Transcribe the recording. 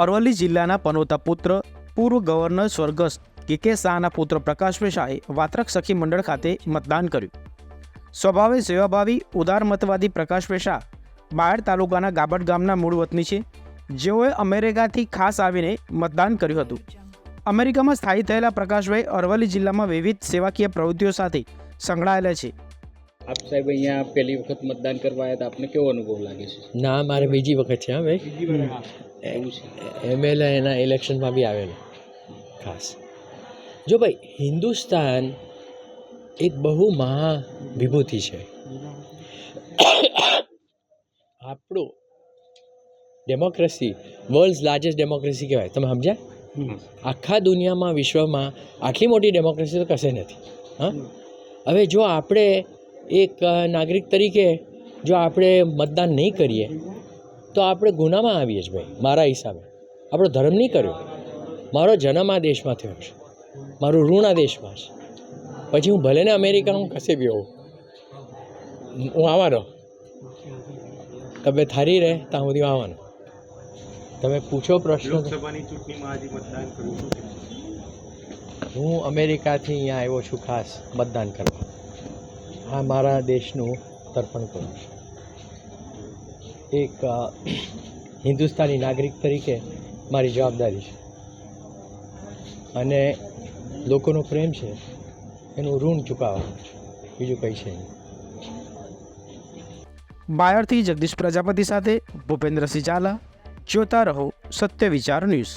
અરવલ્લી જિલ્લાના પનોતા પુત્ર પૂર્વ ગવર્નર સ્વર્ગસ્થ કે શાહના પુત્ર પ્રકાશભાઈ શાહે વાત્રક સખી મંડળ ખાતે મતદાન કર્યું. સ્વભાવે સેવાભાવી ઉદારમતવાદી પ્રકાશભાઈ શાહ બાયડ તાલુકાના ગાબડ ગામના મૂળ વતની છે, જેઓએ અમેરિકાથી ખાસ આવીને મતદાન કર્યું હતું. અમેરિકામાં સ્થાયી થયેલા પ્રકાશભાઈ અરવલ્લી જિલ્લામાં વિવિધ સેવાકીય પ્રવૃત્તિઓ સાથે સંકળાયેલા છે. આપ સાહેબ અહીંયા પહેલી વખત મતદાન કરવા આવ્યા હતા, આપને કેવો અનુભવ લાગે છે? ના, મારે બીજી વખત છે. હા ભાઈ, એમએલએ એના ઇલેક્શનમાં બી આવેલો ખાસ. જો ભાઈ, હિન્દુસ્તાન એક બહુ મહાવિભૂતિ છે. આપણું ડેમોક્રેસી વર્લ્ડ્સ લાર્જેસ્ટ ડેમોક્રેસી કહેવાય. તમે સમજ્યા? આખા દુનિયામાં, વિશ્વમાં આટલી મોટી ડેમોક્રેસી તો કશે નથી. હા, હવે જો આપણે એક નાગરિક તરીકે જો આપણે મતદાન નહીં કરીએ તો આપણે ગુનામાં આવીએ જ ભાઈ. મારા હિસાબે આપણો ધર્મ નહીં કર્યો. મારો જન્મ આ દેશમાં થયો છે, મારું ઋણ આ દેશમાં છે. પછી હું ભલે ને અમેરિકામાં કશે બી હોઉં, હું આવવાનો. તબિયત સારી રહે ત્યાં સુધી આવવાનો. તમે પૂછો પ્રશ્ન. લોકસભાની ચૂંટણીમાં આજે મતદાન કર્યું. હું અમેરિકાથી અહીંયા આવ્યો છું ખાસ મતદાન કરવા. આ મારા દેશનું તર્પણ કરું છું. એક હિન્દુસ્તાની નાગરિક તરીકે મારી જવાબદારી છે, અને લોકોનો પ્રેમ છે એનું ઋણ ચૂકવવાનું છે, બીજું કંઈ છે નહીં. બાયડથી જગદીશ પ્રજાપતિ સાથે ભૂપેન્દ્રસિંહ ઝાલા. જોતા રહો સત્ય વિચાર ન્યૂઝ.